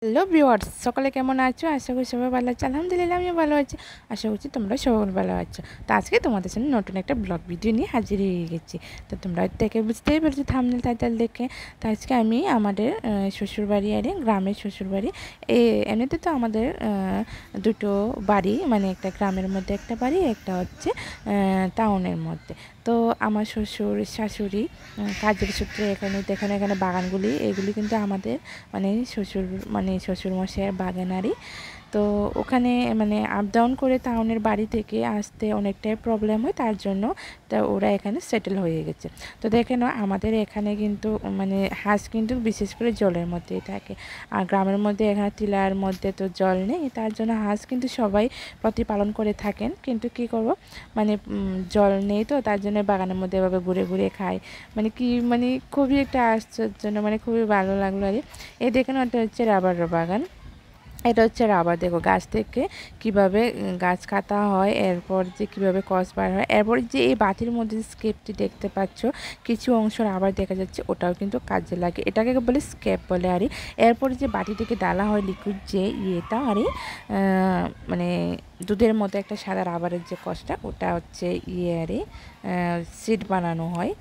Hello viewers, সকলে কেমন আছো? আশা করি সবাই ভালো আছে। আলহামদুলিল্লাহ আমিও ভালো আছি। আশা করছি তোমরা সবাই ভালো আছো। তো আজকে তোমাদের সামনে নতুন একটা ব্লগ ভিডিও নিয়ে হাজির হয়ে গেছি। তো তোমরা দেখে বুঝতেই পেরেছো থাম্বনেল টাইটেল দেখে। তো আজকে আমি আমাদের শ্বশুরবাড়ি গ্রামের শ্বশুরবাড়ি, এমনিতে তো আমাদের দুটো বাড়ি, মানে একটা গ্রামের মধ্যে একটা বাড়ি, একটা হচ্ছে টাউনের মধ্যে। তো আমার শ্বশুর শাশুড়ি কাজের সূত্রে এখানে বাগানগুলি, এগুলি কিন্তু আমাদের মানে শ্বশুরমশাইয়ের বাগানারই। তো ওখানে মানে আপ ডাউন করে টাউনের বাড়ি থেকে আসতে অনেকটাই প্রবলেম হয়, তার জন্য তা ওরা এখানে সেটেল হয়ে গেছে। তো দেখে নাও আমাদের এখানে কিন্তু মানে হাঁস কিন্তু বিশেষ করে জলের মধ্যেই থাকে। আর গ্রামের মধ্যে এখানে টিলার মধ্যে তো জল নেই, তার জন্য হাঁস কিন্তু সবাই প্রতিপালন করে থাকেন। কিন্তু কি করব, মানে জল নেই, তো তার জন্য বাগানের মধ্যে এভাবে ঘুরে ঘুরে খায়। মানে খুবই একটা আশ্চর্য, মানে খুবই ভালো লাগলো আর এই দেখেন। ওটা হচ্ছে রাবার বাগান। এটা হচ্ছে রাবার। দেখো গাছ থেকে কিভাবে গাছ কাটা হয়, এরপর যে কিভাবে কস বার হয়, এরপর যে এই বাতির মধ্যে স্কেপটি দেখতে পাচ্ছ, কিছু অংশ রাবার দেখা যাচ্ছে, ওটাও কিন্তু কাজে লাগে। এটাকে বলে স্কেপ বলে আরই। এরপর যে বাটি থেকে ডালা হয় লিকুইড, যে ইয়েটা আরই মানে দুধের মতো একটা সাদা রাবারের যে কসটা, ওটা হচ্ছে আরই সিড বানানো হয়।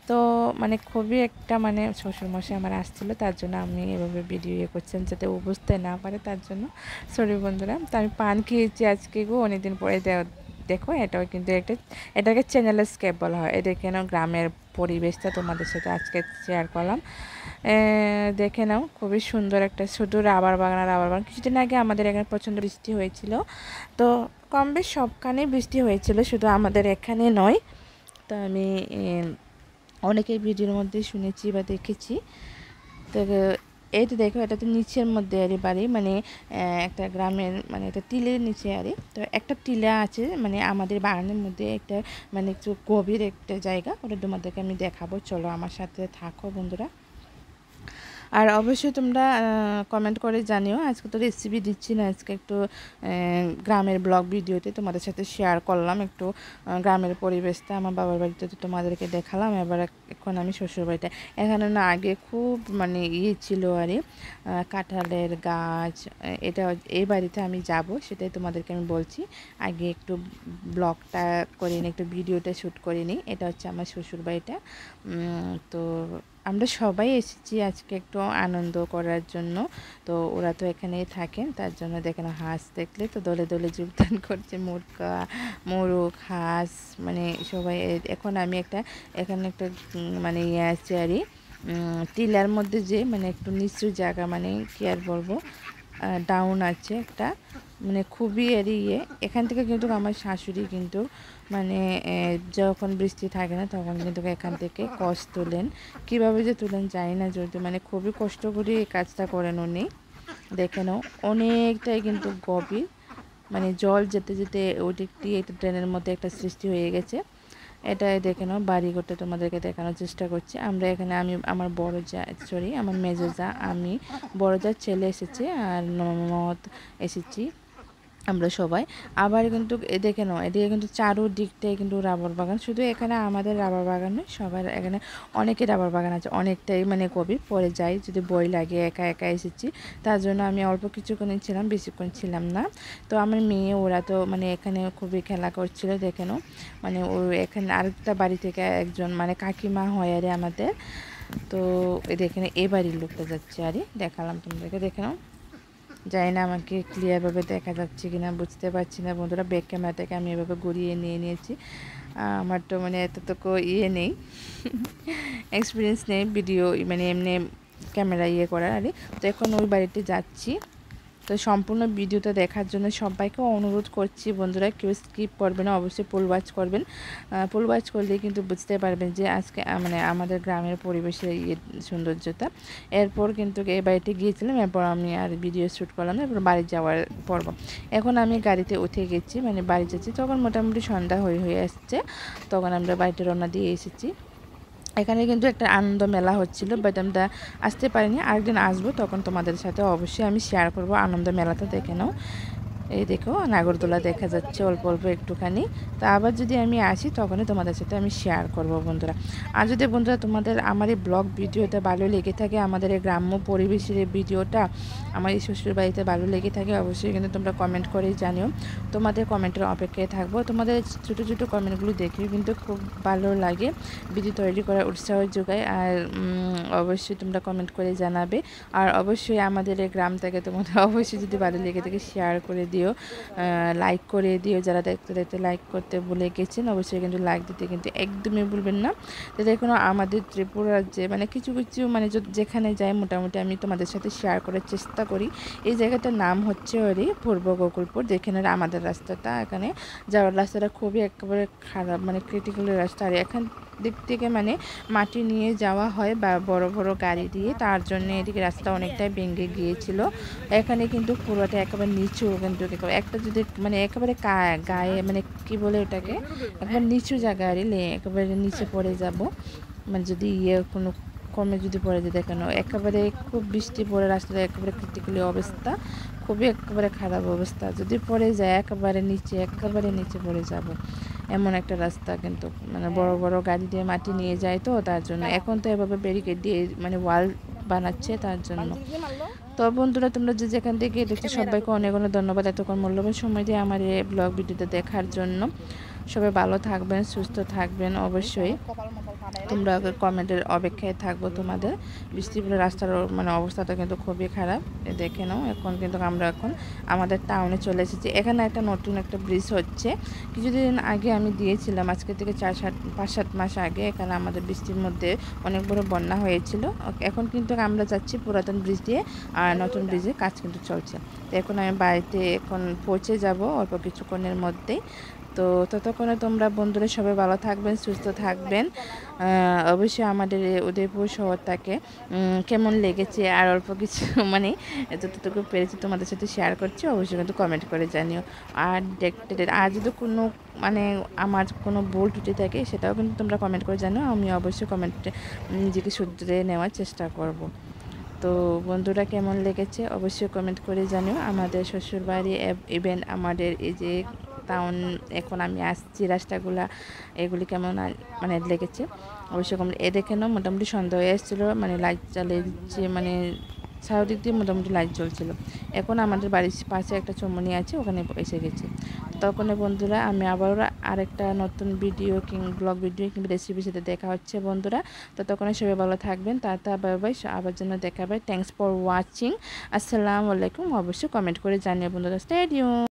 তো মানে খুবই একটা মানে শ্বশুরমশাই আমার আসছিলো, তার জন্য আমি এভাবে ভিডিও করছিলাম যাতে ও বুঝতে না পারে, তার জন্য সরি বন্ধুরা। তো আমি পান খেয়েছি আজকে গো, অনেকদিন পরে। দেখো এটাও কিন্তু এটাকে চ্যানেলের স্কেপ বলা হয়। এদের কেন গ্রামের পরিবেশটা তোমাদের সাথে আজকে শেয়ার করলাম। দেখে নাও খুবই সুন্দর একটা, শুধু রাবার বাগান। কিছুদিন আগে আমাদের এখানে প্রচণ্ড বৃষ্টি হয়েছিল। তো কম বেশ সবখানেই বৃষ্টি হয়েছিল, শুধু আমাদের এখানে নয়। তো আমি অনেকের ভিডিওর মধ্যে শুনেছি বা দেখেছি। তো এই তো দেখো, এটা তো নিচের মধ্যে আরই বাড়ি, মানে একটা গ্রামের, মানে একটা টিলের নিচে আরই। তো একটা টিলা আছে মানে আমাদের বাগানের মধ্যে, একটা মানে একটু গভীর একটা জায়গা, ওটা তোমাদেরকে আমি দেখাবো। চলো আমার সাথে থাকো বন্ধুরা। আর অবশ্যই তোমরা কমেন্ট করে জানিও। আজকে তো রেসিপি দিচ্ছি না, আজকে একটু গ্রামের ব্লগ ভিডিওতে তোমাদের সাথে শেয়ার করলাম একটু গ্রামের পরিবেশটা। আমার বাবার বাড়িতে তো তোমাদেরকে দেখালাম, এখন আমি শ্বশুর বাড়িতে। এখানে না আগে খুব মানে ছিল আরে কাঁঠালের গাছ। এটা এই বাড়িতে আমি যাব, সেটাই তোমাদেরকে আমি বলছি। আগে একটু ব্লগটা করে নিই, একটু ভিডিওটা শ্যুট করে নিই। এটা হচ্ছে আমার শ্বশুর বাড়িটা। তো আমরা সবাই এসেছি আজকে একটু আনন্দ করার জন্য। তো ওরা তো এখানেই থাকেন, তার জন্য দেখেন হাঁস দেখলে তো দলে দলে যোগদান করছে, মোরগ হাঁস মানে সবাই। এখন আমি এখানে একটা মানে আছে আরই টিলার মধ্যে, যে মানে একটু নিচু জায়গা, মানে কি আর বলবো, ডাউন আছে একটা, মানে খুবই এখান থেকে কিন্তু আমার শাশুড়ি কিন্তু মানে যখন বৃষ্টি থাকে না তখন কিন্তু এখান থেকে কষ তোলেন। কীভাবে যে তুলেন জানি না, যদি মানে খুবই কষ্ট করে এই কাজটা করেন উনি। দেখে নাও অনেকটাই কিন্তু গভীর, মানে জল যেতে যেতে ওইদিকটি একটা ড্রেনের মধ্যে একটা সৃষ্টি হয়ে গেছে। এটাই দেখে নাও বাড়িঘরটা তোমাদেরকে দেখানোর চেষ্টা করছি। আমরা এখানে আমার বড় যা, আমার মেজো যা, আমি বড় যার ছেলে এসেছে, আর ননদ এসেছি আমরা সবাই। আবার কিন্তু দেখে নাও এদিকে কিন্তু চারোদিকটাই কিন্তু রাবার বাগান। শুধু এখানে আমাদের রাবার বাগান নয়, সবার এখানে অনেকের রাবার বাগান আছে, অনেকটাই মানে গভীর। পরে যাই যদি বই লাগে, একা একা এসেছি, তার জন্য আমি অল্প কিছুক্ষণ ছিলাম, বেশিক্ষণ ছিলাম না। তো আমার মেয়ে ওরা তো মানে এখানে খুবই খেলা করছিল। দেখে নাও মানে ও এখানে আরেকটা বাড়ি থেকে একজন মানে কাকিমা হয় আরে আমাদের। তো এখানে এ বাড়ির লোকটা যাচ্ছে আরে, দেখালাম তোমাদেরকে। দেখে নাও, জানি না আমাকে ক্লিয়ারভাবে দেখা যাচ্ছে কিনা, বুঝতে পারছি না বন্ধুরা। ব্যাক ক্যামেরা থেকে আমি এভাবে ঘুরিয়ে নিয়েছি। আমার তো মানে এতটুকু নেই এক্সপিরিয়েন্স নেই ভিডিও মানে এমনি ক্যামেরা করার আরে। তো এখন ওই বাড়িতে যাচ্ছি। তো সম্পূর্ণ ভিডিওটা দেখার জন্য সবাইকে অনুরোধ করছি বন্ধুরা, কেউ স্কিপ করবেন না, অবশ্যই ফুল ওয়াচ করবেন। ফুল ওয়াচ করলে কিন্তু বুঝতে পারবেন যে আজকে মানে আমাদের গ্রামের পরিবেশের সৌন্দর্যতা। এরপর কিন্তু এই বাড়িতে গিয়েছিলাম, এরপর আমি আর ভিডিও শ্যুট করলাম না, এরপর বাড়ি যাওয়ার পর্ব। এখন আমি গাড়িতে উঠে গেছি, মানে বাড়ি যাচ্ছি। তখন মোটামুটি সন্ধ্যা হয়ে আসছে, তখন আমরা বাড়িতে রওনা দিয়ে এসেছি। এখানে কিন্তু একটা আনন্দ মেলা হচ্ছিল, বাট আমরা আসতে পারিনি। আরেকদিন আসবো, তখন তোমাদের সাথে অবশ্যই আমি শেয়ার করব আনন্দ মেলাটা। দেখে নাও এই দেখো নাগরদোলা দেখা যাচ্ছে অল্প অল্প একটুখানি। তো আবার যদি আমি আসি তখনই তোমাদের সাথে আমি শেয়ার করব বন্ধুরা। আর যদি বন্ধুরা তোমাদের আমার এই ব্লগ ভিডিওটা ভালো লেগে থাকে, আমাদের এই গ্রাম্য পরিবেশের এই ভিডিওটা আমার এই শ্বশুর বাড়িতে ভালো লেগে থাকে, অবশ্যই কিন্তু তোমরা কমেন্ট করেই জানিও। তোমাদের কমেন্টের অপেক্ষায় থাকবো। তোমাদের ছোটো ছোটো কমেন্টগুলো দেখে কিন্তু খুব ভালো লাগে, ভিডিও তৈরি করার উৎসাহ যোগায়। আর অবশ্যই তোমরা কমেন্ট করে জানাবে। আর অবশ্যই আমাদের এই গ্রাম থেকে তোমাদের অবশ্যই যদি ভালো লেগে থাকে শেয়ার করে দিও, লাইক করে দিও। যারা দেখতে দেখতে লাইক করতে ভুলে গেছেন অবশ্যই কিন্তু লাইক দিতে কিন্তু একদমই ভুলবেন না। তো দেখুন আমাদের ত্রিপুরা রাজ্যে মানে কিছু কিছু মানে যেখানে যাই মোটামুটি আমি তোমাদের সাথে শেয়ার করার চেষ্টা করি। এই জায়গাটার নাম হচ্ছে ওরই পূর্ব গোকুলপুর। দেখেন আমাদের রাস্তাটা, এখানে যাওয়ার রাস্তাটা খুবই একেবারে খারাপ, মানে ক্রিটিক্যাল রাস্তা। আর এখান দিক থেকে মানে মাটি নিয়ে যাওয়া হয় বা বড় বড় গাড়ি দিয়ে, তার জন্য এদিকে রাস্তা অনেকটাই ভেঙে গিয়েছিল। এখানে কিন্তু পুরোটা একেবারে নিচু, কিন্তু একটা যদি মানে একেবারে গায়ে মানে কি বলে ওটাকে, একবার নিচু জায়গায় একেবারে নিচে পড়ে যাব, মানে যদি কোনো কমে যদি পড়ে যায়। দেখানো একেবারে খুব বৃষ্টি পড়ে রাস্তাটা একেবারে ক্রিটিক্যালি অবস্থা, খুবই একেবারে খারাপ অবস্থা। যদি পড়ে যায় একেবারে নিচে পড়ে যাব, এমন একটা রাস্তা। কিন্তু মানে বড় বড় গাড়ি দিয়ে মাটি নিয়ে যায়, তো তার জন্য এখন তো এভাবে ব্যারিকেড দিয়ে মানে ওয়াল বানাচ্ছে তার জন্য। তো বন্ধুরা তোমরা যে যেখান থেকে দেখছো সবাইকে অনেক অনেক ধন্যবাদ এতক্ষণ মূল্যবান সময় দিয়ে আমার এই ব্লগ ভিডিওটা দেখার জন্য। সবাই ভালো থাকবেন, সুস্থ থাকবেন। অবশ্যই তোমরা কমেন্টের অপেক্ষায় থাকবো তোমাদের। বৃষ্টিপুরের রাস্তার মানে অবস্থাটা কিন্তু খুবই খারাপ, দেখে নাও। এখন কিন্তু আমরা এখন আমাদের টাউনে চলে এসেছি। এখানে একটা নতুন একটা ব্রিজ হচ্ছে, কিছুদিন আগে আমি দিয়েছিলাম, আজকে থেকে 5-7 মাস আগে এখানে আমাদের বৃষ্টির মধ্যে অনেক বড় বন্যা হয়েছিল। এখন কিন্তু আমরা যাচ্ছি পুরাতন ব্রিজ দিয়ে, আর নতুন ব্রিজে কাজ কিন্তু চলছে। তো এখন আমি বাড়িতে এখন পৌঁছে যাব অল্প কিছুক্ষণের মধ্যেই। তো ততক্ষণে তোমরা বন্ধুরা সবাই ভালো থাকবেন, সুস্থ থাকবেন। অবশ্যই আমাদের উদয়পুর শহরটাকে কেমন লেগেছে আর অল্প কিছু মানে যতটুকু পেরেছি তোমাদের সাথে শেয়ার করছি, অবশ্যই কিন্তু কমেন্ট করে জানিও। আর আর যদি কোনো মানে আমার কোনো ভুল ত্রুটি থাকে সেটাও কিন্তু তোমরা কমেন্ট করে জানিও, আমি অবশ্যই কমেন্টে নিজেকে শুধরে নেওয়ার চেষ্টা করব। তো বন্ধুরা কেমন লেগেছে অবশ্যই কমেন্ট করে জানিও। আমাদের শ্বশুরবাড়ি ইভেন আমাদের এই যে টাউন এখন আমি আসছি রাস্তাগুলা, এগুলি কেমন মানে লেগেছে অবশ্যই কমেন্ট। দেখে নাও মোটামুটি সন্ধ্যা হয়ে এসেছিলো, মানে লাইট জ্বালিয়ে দিচ্ছে, মানে চারদিক দিয়ে মোটামুটি লাইট জ্বলছিল। এখন আমাদের বাড়ির পাশে একটা চমনি আছে, ওখানে এসে গেছি। তখন বন্ধুরা আমি আবারও আরেকটা নতুন ভিডিও ব্লগ ভিডিও কিংবা রেসিপির সাথে দেখা হচ্ছে বন্ধুরা। তো তখন সবাই ভালো থাকবেন, টাটা বাই বাই, আবার জন্য দেখা বাই। থ্যাংকস ফর ওয়াচিং, আসসালামু আলাইকুম। অবশ্যই কমেন্ট করে জানিয়ে বন্ধুরা, স্টে টিউন।